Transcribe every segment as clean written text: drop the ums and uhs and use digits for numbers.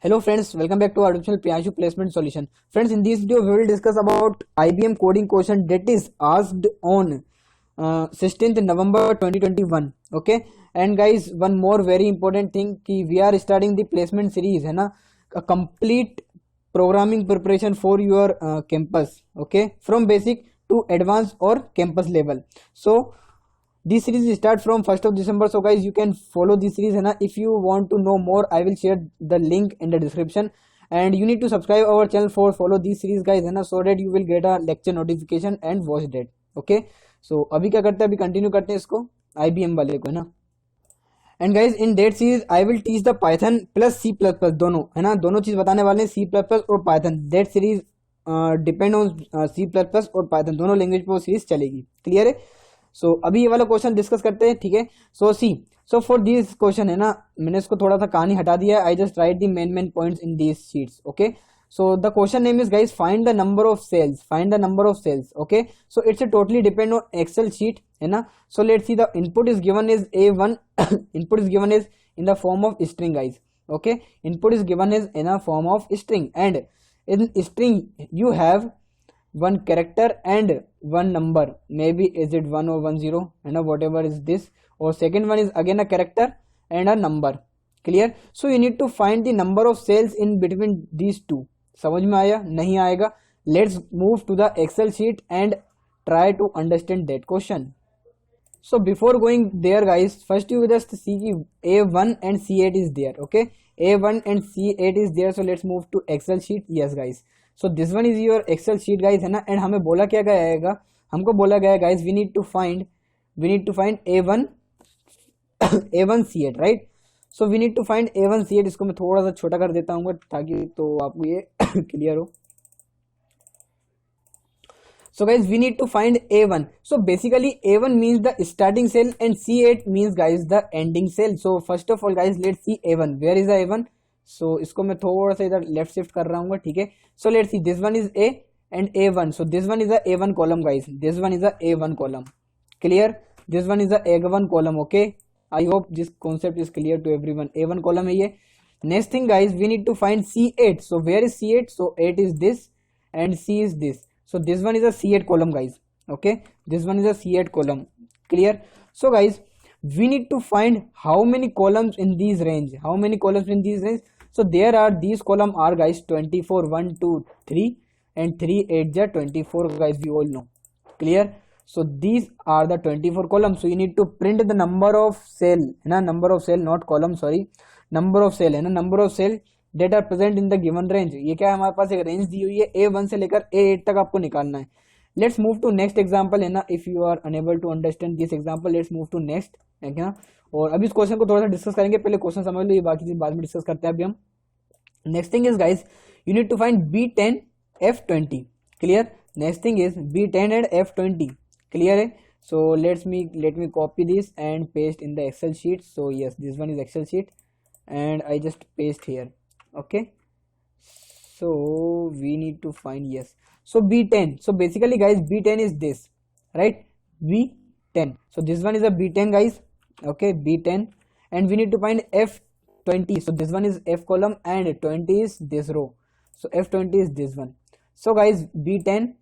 Hello friends, welcome back to Artificial Priyanshu Placement Solution. Friends, in this video we will discuss about IBM coding question that is asked on 16th November 2021. Okay, and guys, one more very important thing कि we are starting the placement series है ना, a complete programming preparation for your campus. Okay, from basic to advanced or campus level. So this series start from 1st of December, so guys you can follow this series है ना. If you want to know more, I will share the link in the description and you need to subscribe our channel for follow this series guys है ना, so that you will get a lecture notification and watch that. Okay, so अभी क्या करते हैं, अभी continue करते हैं इसको IBM वाले को है ना. And guys in that series I will teach the Python plus C plus plus दोनों है ना, दोनों चीज बताने वाले हैं, सी प्लस प्लस और Python. That series depend on C plus plus और पाइथन, दोनों लैंग्वेज पर सीरीज चलेगी. क्लियर है. सो अभी ये वाला क्वेश्चन डिस्कस करते हैं. ठीक है. सो फॉर दिस क्वेश्चन है ना, मैंने इसको थोड़ा सा कहानी हटा दिया है. I just right the main points in these sheets. Okay, so the question name is guys find the number of cells. Okay, so it's a totally depend on Excel sheet है ना. So let's see, the input is given is A1 input is given is in the form of string guys. Okay, input is given is in a form of string, and in string you have one character and one number, maybe is it 1 or 10 है ना, whatever is this, or second one is again a character and a number. Clear. So you need to find the number of cells in between these two. समझ में आया? नहीं आएगा. Let's move to the Excel sheet and try to understand that question. So before going there guys, first you just see कि A1 and C8 is there. Okay, A1 and C8 is there. So let's move to Excel sheet. Yes guys, so this one is your Excel sheet guys है ना. And हमें बोला क्या गया, हमको बोला गया guys we need to find A1 A1 C8 right. So we need to find A1 C8. इसको मैं थोड़ा सा छोटा कर देता हूँ ताकि तो आपको ये क्लियर हो. So guys we need to find A1. So basically A1 means the starting cell and C8 means guys the ending cell. So first of all guys let's see A1. Where is the A1? So इसको मैं थोड़ा सा इधर left shift कर रहा हूँ. ठीक है. So let's see, this one is A and A1. So this one is the A1 column guys, this one is the A1 column. Clear. This one is the A1 column. Okay, I hope this concept is clear to everyone. A1 column है ये. Next thing guys, we need to find C8. So where is C8? So 8 is this and C is this. So this one is a C8 column guys. Okay, this one is a C8 column. Clear. So guys, we need to find how many columns in these range. How many columns in these range? So there are, these column are guys 24, 1, 2, 3 and 3 8 ja 24 guys, we all know. Clear. So these are the 24 columns. So you need to print the number of cell है ना, number of cell not column, sorry, number of cell है ना, number of cell that are present in the given range. ये क्या है, हमारे पास एक range दी हुई है, A1 से लेकर A8 तक आपको निकालना है. Let's move to next example है ना. If you are unable to understand this example, let's move to next है ना. और अभी इस क्वेश्चन को थोड़ा सा डिस्कस करेंगे, पहले क्वेश्चन समझ लो, ये बाकी चीज बाद में डिस्कस करते हैं. अभी हम next thing is guys, you need to find B10 F20. Clear. Next thing is B10 and F20. Clear है. So let me copy this and paste in the Excel sheet. So yes, this one is Excel sheet and I just paste here. Okay, so we need to find, yes, so B10. So basically guys, B10 is this, right? B10. So this one is a B10 guys. Okay, B10, and we need to find F20. So this one is F column and 20 is this row. So F20 is this one. So guys, B10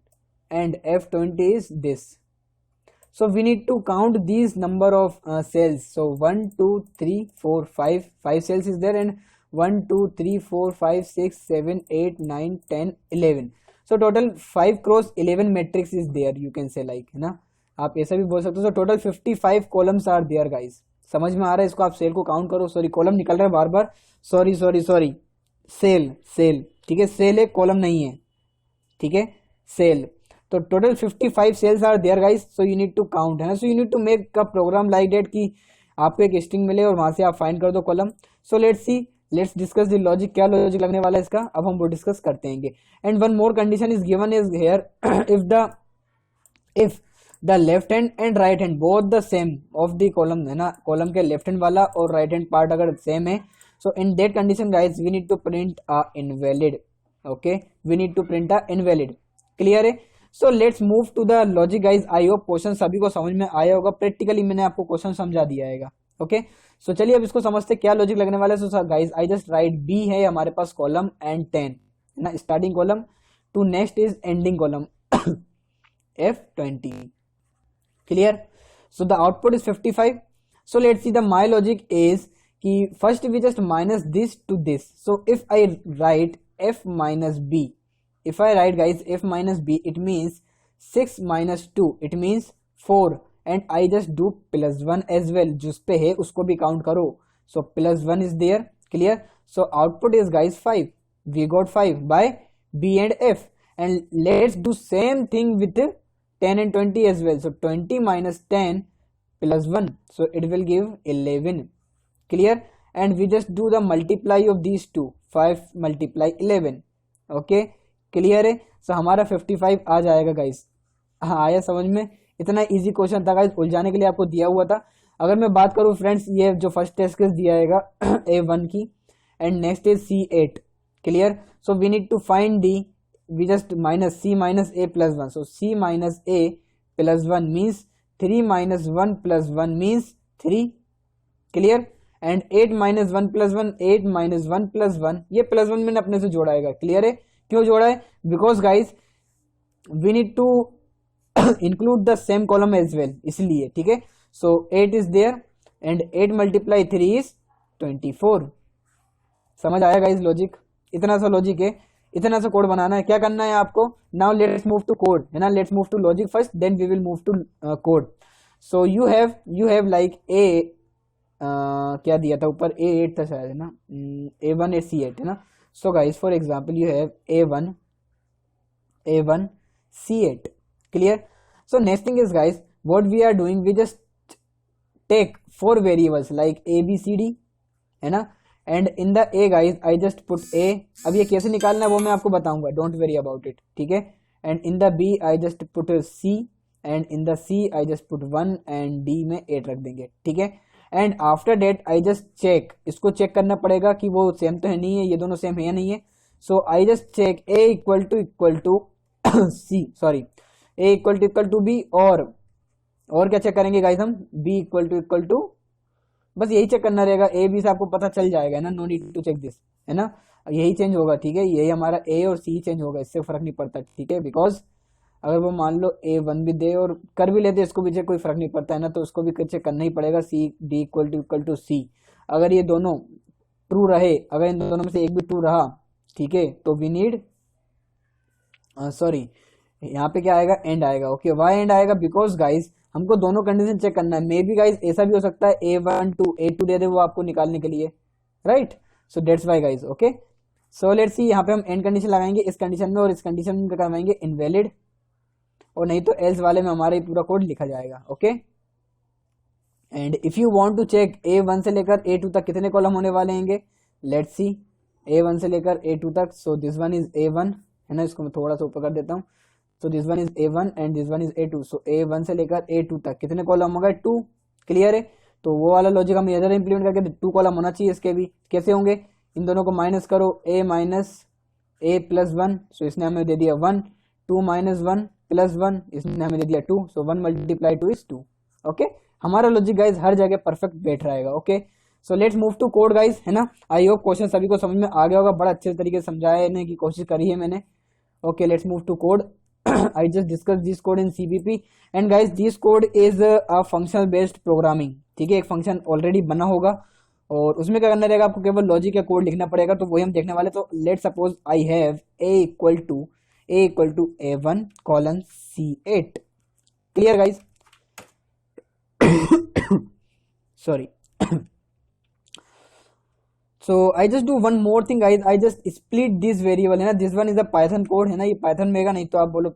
and F20 is this. So we need to count these number of cells. So 1 2 3 4 5 cells is there, and 1 2 3 4 5 6 7 8 9 10 11. So total 5 cross 11 matrix is there, you can say like है ना, आप ऐसा भी बोल सकते हो. So total 55 columns are there guys. समझ में आ रहा है? इसको आप सेल को काउंट करो. सॉरी, कॉलम निकल रहा है बार बार, सॉरी, सेल. ठीक है, सेल है, कॉलम नहीं है. ठीक है, सेल. तो total 55 cells are there guys. So you need to count है ना. So you need to make a program like that कि आपको एक स्ट्रिंग मिले और वहां से आप फाइंड कर दो column. So let's discuss the logic. क्या लॉजिक लगने वाला है इसका, अब हम वो डिस्कस करते हैं. And one more condition is given is here, if the left hand and right hand both the same of the column है ना, कॉलम के लेफ्ट हैंड वाला और राइट हैंड पार्ट अगर सेम है, so in that condition guys we need to print a invalid. Okay, we need to print a invalid. Clear है. So let's move to the logic guys. I hope question सभी को समझ में आया होगा. Practically मैंने आपको क्वेश्चन समझा दिया है. ओके सो चलिए अब इसको समझते क्या लॉजिक लगने वाला है। So guys I just write B है हमारे पास कॉलम एंड 10 है ना, starting column to next is ending column F20 clear. So the output is 55. So let's see the my logic is कि first we just minus this to this. So if I write F minus B, if I write guys F minus B, it means 6 minus 2, it means 4 and I just do plus 1 as well, जिस पे है उसको भी count करो. So plus 1 is there, clear. So output is guys 5. We got 5 by B and F, and let's do same thing with 10 and 20 as well. So 20 minus 10 plus 1, so it will give 11, clear. And we just do the multiply of these two, 5 multiply 11, okay clear है. so हमारा 55 आ जाएगा guys. हाँ आया समझ में, इतना easy question था guys, उलझाने के लिए आपको दिया हुआ था. अगर मैं बात करूँ फ्रेंड्स, ये जो फर्स्ट टेस्ट केस दिया है A1 की and next is C8, clear. so we need to find the, we just minus C minus A plus 1. So C minus A plus 1 means 3 minus 1 plus 1 means 3, clear. And 8 minus 1 plus 1, 8 minus 1 plus 1, ये plus 1 मैंने अपने से जोड़ाएगा, clear है. क्यों जोड़ा है? Because guys we need to include the same column as well, इसलिए ठीक है. So 8 is there and 8 multiply 3 is 24. समझ आया गाइस लॉजिक? इतना सा लॉजिक है, इतना सा कोड बनाना है. क्या करना है आपको? Now let's move to code, है ना. Let's move to logic first, then we will move to code. So you have like a क्या दिया था ऊपर, A8 था शायद, है ना. A1 और C8 है ना. So guys for example you have A1 C8, clear. So next thing is guys what we are doing, we just take 4 variables like ABCD, है ना. And in the A guys I just put A. अब ये कैसे निकालना है वो मैं आपको बताऊंगा, डोंट वेरी अबाउट इट, ठीक है. And in the B I just put C and in the C I just put 1 and D में 8 रख देंगे, ठीक है. And after that I just check, इसको चेक करना पड़ेगा कि वो सेम तो है नहीं है, ये दोनों सेम है या नहीं है. So I just check A equal to C, sorry A equal to B, और क्या चेक करेंगे गाइज हम, B इक्वल टू, बस यही चेक करना रहेगा. A B से आपको पता चल जाएगा ना, no need to check this, है ना. यही चेंज होगा, ठीक है. यही हमारा A और C चेंज होगा, इससे फर्क नहीं पड़ता, ठीक है. बिकॉज अगर वो मान लो A1 भी दे और कर भी लेते इसको भी चेक, कोई फर्क नहीं पड़ता है ना, तो उसको भी चेक करना ही पड़ेगा. C D equal to C. अगर ये दोनों ट्रू रहे, अगर इन दोनों में से एक भी ट्रू रहा, ठीक है, तो वी नीड सॉरी यहाँ पे क्या आएगा, एंड आएगा. ओके वाई एंड आएगा? बिकॉज गाइज हमको दोनों कंडीशन चेक करना है. मे बी गाइज ऐसा भी हो सकता है A1 टू A2 दे दे वो आपको निकालने के लिए, right. So that's why guys. Okay so let's see, यहाँ पे हम एंड कंडीशन लगाएंगे इस कंडीशन में, और इस कंडीशन में करवाएंगे इनवैलिड, और नहीं तो एल्स वाले में हमारा ये पूरा कोड लिखा जाएगा. Okay and if you want to check A1 से लेकर A2 तक कितने कॉलम होने वाले हैं, लेट्स सी. A1 से लेकर A2 तक, so this one is A1, है ना. इसको मैं थोड़ा सा ऊपर कर देता हूँ. So this one is A1 and this one is A2. So A1 से लेकर A2 तक कितने कॉलम हो गए, 2, क्लियर है. तो वो वाला लॉजिक हम इधर इंप्लीमेंट करके 2 कॉलम होना चाहिए इसके भी. कैसे होंगे, इन दोनों को माइनस करो, A माइनस A प्लस 1, सो इसने हमें दे दिया 1. 2 माइनस 1 प्लस 1, इसने हमें दे दिया 2. सो 1 मल्टीप्लाई 2 इज 2. ओके हमारा लॉजिक गाइज हर जगह परफेक्ट बैठ रहेगा. Okay so let's move to code guys, है ना. आई होप क्वेश्चन सभी को समझ में आ गया होगा, बड़ा अच्छे तरीके से समझाने की कोशिश करी है मैंने. Okay let's move to code. I just discussed this code in CBP and guys this code is a functional based programming, ठीक है. एक फंक्शन ऑलरेडी बना होगा और उसमें क्या करना रहेगा, आपको केवल लॉजिक या कोड लिखना पड़ेगा, तो वही हम देखने वाले. तो let suppose I have A equal to A1 colon C8, clear guys. Sorry. So I just do one more thing guys, I just split this variable, है ना. this one is a python code, है ना. ये python में, नहीं तो आप बोलो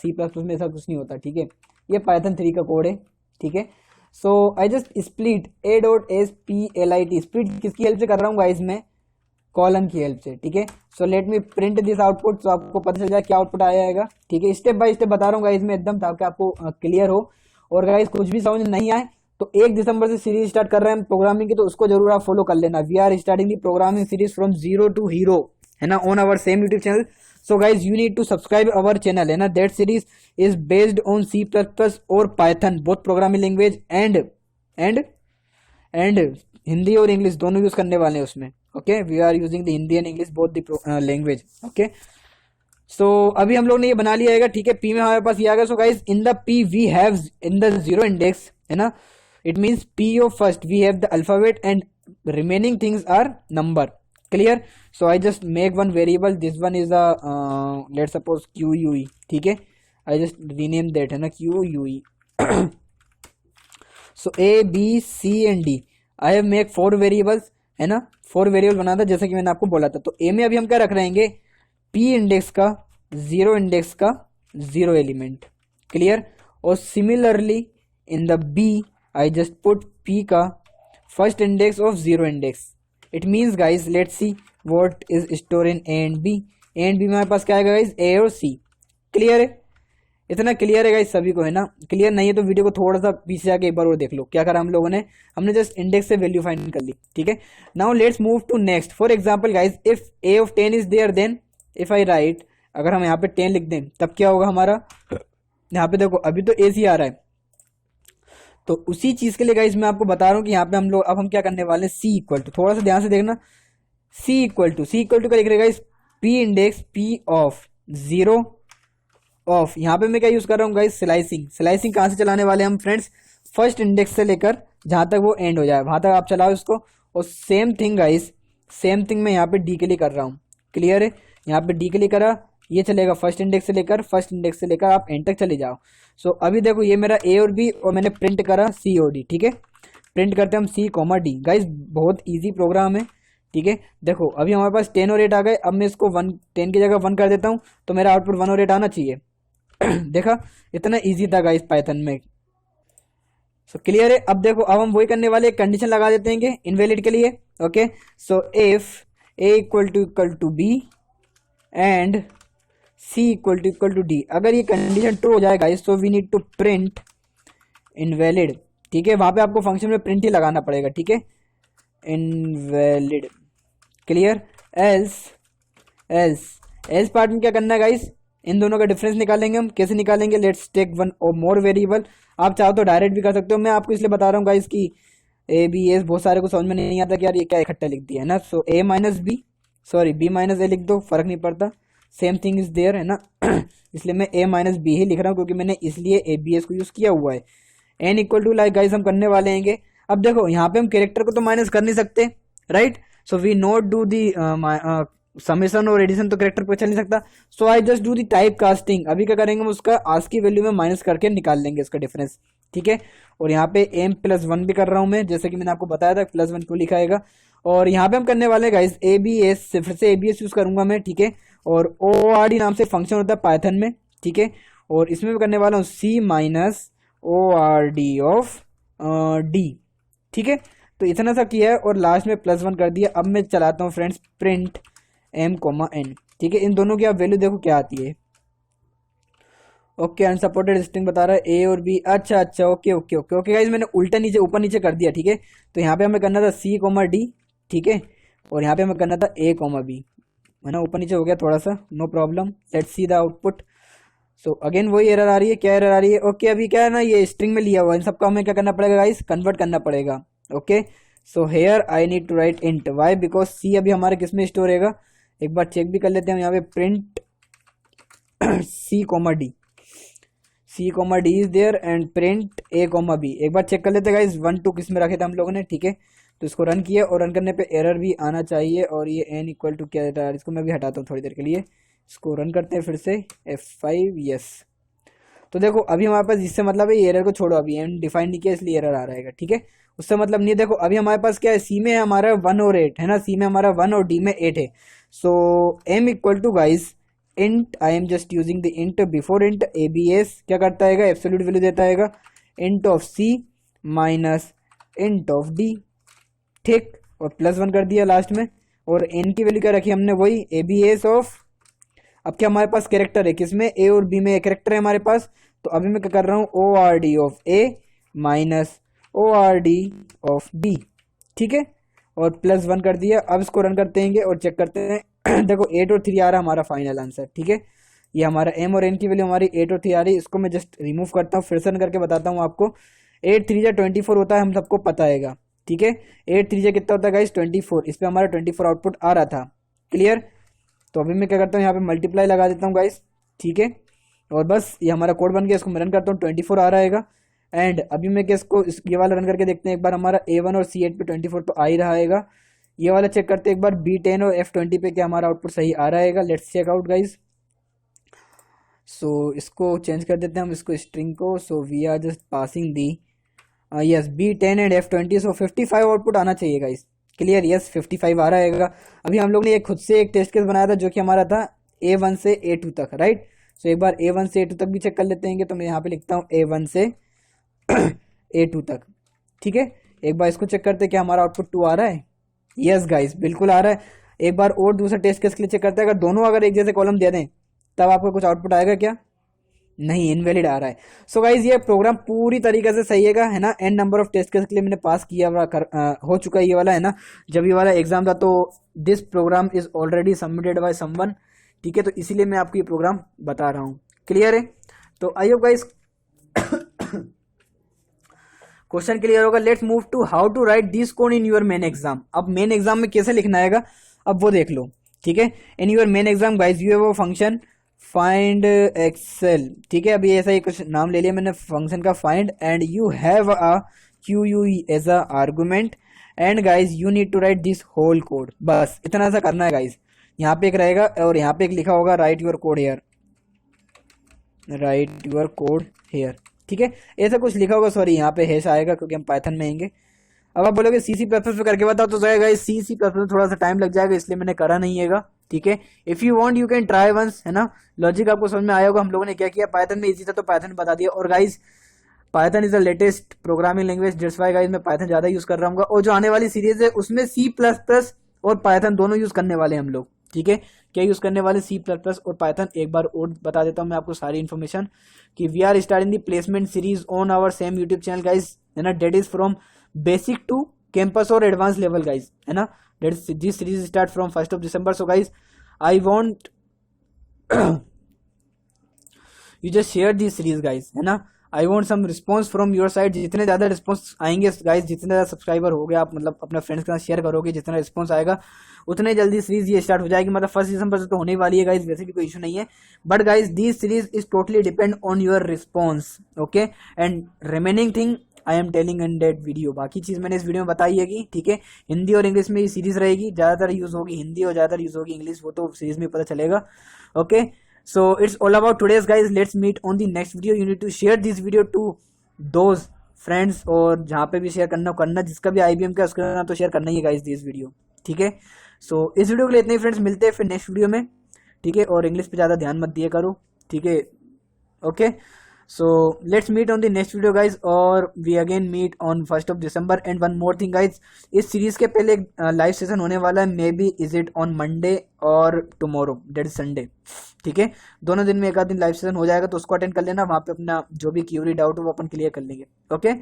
C++ में ऐसा कुछ नहीं होता, ठीक है. ये python 3 का कोड है, ठीक है. so I just split a.split, split किसकी हेल्प से कर रहा हूँ गाइज, मैं कॉलन की हेल्प से, ठीक है. So let me print this output, तो आपको पता चल जाए क्या आउटपुट आएगा, ठीक है. स्टेप बाय स्टेप बता रहा हूँ गाइज मैं एकदम, ताकि आपको क्लियर हो. और गाइज कुछ भी समझ नहीं आए तो 1 दिसंबर से सीरीज स्टार्ट कर रहे हैं प्रोग्रामिंग की, तो उसको जरूर आप फॉलो कर लेना. We are starting the programming series from zero to hero, है ना, on our same YouTube channel. So guys you need to subscribe our channel, है ना. That series is based on C++ और Python, both programming language and Hindi और English दोनों use करने वाले हैं उसमें। Okay, we are using the Hindi and English both the language. Okay, so अभी हम लोग ने ये बना लिया है, ठीक है। पी में हमारे पास ये आ गया। So guys in the P we have in the zero index, है ना, it means P of first we have the alphabet and remaining things are number. Clear? So I just make one variable, this one is let suppose Q U E, ठीक है। I just rename that, है ना, Q U E. So A B C and D I have make 4 variables, है ना, 4 variable बना था जैसे कि मैंने आपको बोला था। तो ए में अभी हम क्या रख रहेंगे, पी इंडेक्स का जीरो इंडेक्स का जीरो एलिमेंट। क्लियर? और similarly in the B I just put P का first index of zero index. It means guys let's see what is store in A and B. A and B में हमारे पास क्या है guys, ए और सी। Clear है? इतना clear है guys सभी को, है ना? क्लियर नहीं है तो वीडियो को थोड़ा सा पीछे आके एक बार और देख लो। क्या करा हम लोगों ने, हमने जस्ट इंडेक्स से वैल्यू फाइंड कर ली, ठीक है। Now let's move to next. For example guys if A of 10 is there then if I write, अगर हम यहाँ पे 10 लिख दें तब क्या होगा हमारा, यहाँ पे देखो अभी तो ए सी आ रहा है। तो उसी चीज के लिए गाइज मैं आपको बता रहा हूँ कि यहाँ पे हम लोग अब हम क्या करने वाले हैं, सी इक्वल टू, थोड़ा सा ध्यान से देखना, सी इक्वल टू क्या लिख रहे guys, P index P of zero of, यहाँ पे मैं क्या यूज कर रहा हूँ गाइज, स्लाइसिंग। स्लाइसिंग कहाँ से चलाने वाले हैं हम फ्रेंड्स, फर्स्ट इंडेक्स से लेकर जहां तक वो एंड हो जाए वहां तक आप चलाओ इसको। और same thing guys, same thing मैं यहाँ पे डी के लिए कर रहा हूँ। क्लियर है? यहाँ पे डी के लिए करा, ये चलेगा फर्स्ट इंडेक्स से लेकर आप एंड तक चले जाओ। सो अभी देखो ये मेरा ए और बी और मैंने प्रिंट करा सी और डी, ठीक है। प्रिंट करते हैं हम सी कॉमा डी। गाइज बहुत इजी प्रोग्राम है, ठीक है। देखो अभी हमारे पास 10 और 8 आ गए। अब मैं इसको 10 की जगह 1 कर देता हूँ तो मेरा आउटपुट 1 और 8 आना चाहिए। देखा, इतना इजी था गाइस पाइथन में। सो क्लियर है? अब देखो अब हम वही करने वाले, कंडीशन लगा देते हैं इनवैलिड के लिए। Okay, so if A equal to B and C equal to D, अगर ये कंडीशन ट्रू हो जाए गाइस तो we need to print invalid, ठीक है। वहां पे आपको फंक्शन में प्रिंट ही लगाना पड़ेगा, ठीक है, invalid. Clear? Else else part में क्या करना है गाइस, इन दोनों का डिफरेंस निकालेंगे हम। कैसे निकालेंगे, लेट्स टेक वन और मोर वेरिएबल। आप चाहो तो डायरेक्ट भी कर सकते हो, मैं आपको इसलिए बता रहा हूँ गाइस कि ए बी एस बहुत सारे को समझ में नहीं आता कि यार ये क्या इकट्ठा लिख दिया है ना। So A minus B, sorry B minus A लिख दो, फर्क नहीं पड़ता, सेम थिंग इज देयर, है ना। इसलिए मैं ए माइनस बी ही लिख रहा हूँ क्योंकि मैंने इसलिए ए बी एस को यूज किया हुआ है। N equal to like guys हम करने वाले हैंगे। अब देखो यहाँ पे हम कैरेक्टर को तो माइनस कर नहीं सकते, right. So we not do the summation और एडिशन तो कैरेक्टर पे चल नहीं सकता। So I just do the type casting. अभी क्या करेंगे हम उसका आज की वैल्यू में माइनस करके निकाल लेंगे इसका डिफरेंस, ठीक है। और यहाँ पे एम प्लस 1 भी कर रहा हूं मैं, जैसे कि मैंने आपको बताया था प्लस 1 क्यों लिखा आएगा। और यहाँ पे हम करने वाले गाइस ए बी एस, फिर से ए बी एस यूज करूंगा मैं, ठीक है। और ओ आर डी नाम से फंक्शन होता है पाइथन में, ठीक है। और इसमें भी करने वाला हूँ C minus O R D of D, ठीक है। तो इतना सा किया है और लास्ट में प्लस 1 कर दिया। अब मैं चलाता हूँ friends print M comma N, ठीक है। इन दोनों की आप वैल्यू देखो क्या आती है। ओके, अनसपोर्टेड स्ट्रिंग बता रहा है ए और बी। अच्छा okay okay okay okay guys, मैंने उल्टा नीचे ऊपर नीचे कर दिया, ठीक है। तो यहाँ पे हमें करना था सी कोमा डी, ठीक है। और यहाँ पे हमें करना था ए कोमा बी, है ना। ऊपर नीचे हो गया थोड़ा सा, no problem. Let's see the output. So again वही एरर आ रही है। क्या एरर आ रही है? ओके, अभी क्या है ना, ये स्ट्रिंग में लिया हुआ है, इन सबका हमें क्या करना पड़ेगा गाइस, कन्वर्ट करना पड़ेगा। Okay, so here I need to write int Y, because C अभी हमारे किस में स्टोर रहेगा, एक बार चेक भी कर लेते हैं। यहाँ पे print C comma D, C comma D is there and print A comma B. एक बार चेक कर लेते हैं गाइस 1 2 किस में रखे थे हम लोगों ने, ठीक है। तो इसको रन किया और रन करने पे एरर भी आना चाहिए। और ये एन इक्वल टू क्या था, इसको मैं भी हटाता हूँ थोड़ी देर के लिए। इसको रन करते हैं फिर से F5, यस। तो देखो अभी हमारे पास इससे मतलब है ये एरर को छोड़ो, अभी एन डिफाइन नहीं किया इसलिए एरर आ रहेगा, ठीक है। उससे मतलब नहीं है। देखो अभी हमारे पास क्या है, सी में हमारा 1 और 8 है ना, सी में हमारा 1 और डी में 8 है। So M equal to guys int, I am just using the int before int ABS क्या करता है, एब्सोल्यूट वैल्यू देता है int of C minus int of D, ठीक। और प्लस 1 कर दिया लास्ट में। और एन की वैल्यू क्या रखी हमने, वही एबीएस ऑफ, अब क्या हमारे पास कैरेक्टर है किसमें, ए और बी में कैरेक्टर है हमारे पास। तो अभी मैं क्या कर रहा हूँ, O R D of A minus O R D of B, ठीक है। और प्लस 1 कर दिया। अब इसको रन करते हैं और चेक करते हैं। देखो 8 और 3 आ रहा है हमारा फाइनल आंसर, ठीक है। ये हमारा एम और एन की वैल्यू हमारी 8 और 3 आ रही है। इसको मैं जस्ट रिमूव करता हूँ, फिर से रन करके बताता हूँ आपको। 8 3 जा 24 होता है, हम सबको पता हैगा, ठीक है। 8 3 कितना होता है गाइस 24, इस पे हमारा 24 आउटपुट आ रहा था। क्लियर। तो अभी मैं क्या करता हूँ, यहाँ पे मल्टीप्लाई लगा देता हूँ गाइस, ठीक है। और बस ये हमारा कोड बन गया, इसको मैं रन करता हूँ, 24 आ रहेगा। एंड अभी मैं क्या इसको ये वाला रन करके देखते हैं एक बार, हमारा A1 और C8 पे 24 तो आ ही रहेगा। ये वाला चेक करते हैं एक बार, B10 और F20 पे क्या हमारा आउटपुट सही आ रहेगा। Let's check out guys. So इसको चेंज कर देते हैं हम, इसको स्ट्रिंग को। So we are just passing the yes B10 and F20, so 55 output आना चाहिए गाइज। क्लियर, यस 55 आ रहेगा। अभी हम लोग ने एक खुद से एक टेस्ट केस बनाया था जो कि हमारा था A1 से A2 तक, राइट। सो एक बार A1 से A2 तक भी चेक कर लेते हैं। तो मैं यहाँ पे लिखता हूँ A1 से A2 तक, ठीक है। एक बार इसको चेक करते हैं क्या हमारा आउटपुट 2 आ रहा है। यस गाइस बिल्कुल आ रहा है। एक बार और दूसरा टेस्ट केस के लिए चेक करते हैं, अगर दोनों अगर एक जैसे कॉलम दे दें तब आपको कुछ आउटपुट आएगा क्या, नहीं, इनवैलिड आ रहा है। सो गाइज ये प्रोग्राम पूरी तरीके से सही है ना। N number of test case के लिए मैंने पास किया हुआ हो चुका है ये वाला, है ना। जब ये वाला एग्जाम था तो this program is already submitted by someone, ठीक है। तो इसीलिए मैं आपको ये प्रोग्राम बता रहा हूँ। क्लियर है। तो I hope guys question clear होगा। Let's move to how to write this code in your main exam. अब मेन एग्जाम में कैसे लिखना है अब वो देख लो, ठीक है। In your main exam guys you have a function find excel, ठीक है। अभी ऐसा ही कुछ नाम ले लिया मैंने फंक्शन का, find, and you have a QUE as a argument, and guys you need to write this whole code. बस इतना सा करना है गाइज। यहाँ पे एक रहेगा और यहाँ पे एक लिखा होगा write your code here, write your code here, ठीक है। ऐसा कुछ लिखा होगा, सॉरी यहाँ पे हैश आएगा क्योंकि हम पाइथन में आएंगे। अब आप बोलोगे C++ पे करके बताओ, तो जाएगा C++ में थोड़ा सा टाइम लग जाएगा, इसलिए मैंने करा नहीं है, ठीक है। If you want you can try once, है ना। लॉजिक आपको समझ में आया होगा। हम लोगों ने क्या किया, पाइथन में इजी था तो पाइथन बता दिया। और guys Python is the latest programming language, that's why guys मैं पाइथन ज्यादा यूज कर रहा हूँ। और जो आने वाली सीरीज है उसमें C++ और पाइथन दोनों यूज करने वाले हम लोग, ठीक है। क्या यूज करने वाले, C++ और पाइथन। एक बार और बता देता हूँ मैं आपको सारी इन्फॉर्मेशन कि we are starting the placement series on our same YouTube channel guys, है ना। That is from basic to campus और एडवांस लेवल गाइज, है ना। This series start from 1st of December। So guys I want you just share this series guys, है ना। I want some response from your side. जितने ज्यादा response आएंगे guys, जितने ज्यादा सब्सक्राइबर हो गए आप, मतलब अपने फ्रेंड्स के साथ शेयर करोगे, जितना रिस्पॉन्स आएगा उतने जल्दी सीरीज ये स्टार्ट हो जाएगी। मतलब 1 दिसंबर से तो होने वाली है गाइज, वैसे भी कोई इशू नहीं है। But guys this series is totally depend on your response, okay. And remaining thing I am telling in that video. बाकी चीज मैंने इस वीडियो में बताई है कि, ठीक है। हिंदी और इंग्लिश में ये सीरीज रहेगी, ज्यादातर यूज होगी हिंदी और ज्यादातर यूज होगी इंग्लिश, वो तो सीरीज में पता चलेगा, okay. So it's all about today's guys. Let's meet on the next video. You need to share this video to those friends, और जहाँ पे भी शेयर करना जिसका भी IBM का उसका ना तो शेयर करना ही है गाइज दिस वीडियो, ठीक है। सो इस वीडियो के लिए इतने ही फ्रेंड्स, मिलते हैं फिर नेक्स्ट वीडियो में, ठीक है। और इंग्लिश पे ज़्यादा ध्यान मत दिया करो, ठीक है, okay. So let's meet on the next video guys, और we again meet on 1st of December। And one more thing guys, इस सीरीज के पहले लाइव सेशन होने वाला है, maybe is it on Monday और टुमारो, डेट इज संडे, ठीक है। दोनों दिन में एक आध दिन लाइव सेशन हो जाएगा, तो उसको अटेंड कर लेना। वहाँ पे अपना जो भी क्यूरी डाउट हो वो अपन क्लियर कर लेंगे, okay.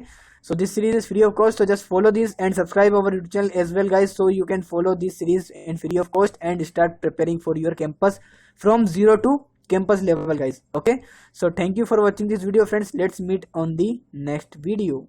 So this series is free of cost, so just follow this and subscribe our YouTube channel as well guys, so you can follow this series in free of cost and start preparing for your campus from 0 to campus level guys, okay. So thank you for watching this video friends. Let's meet on the next video.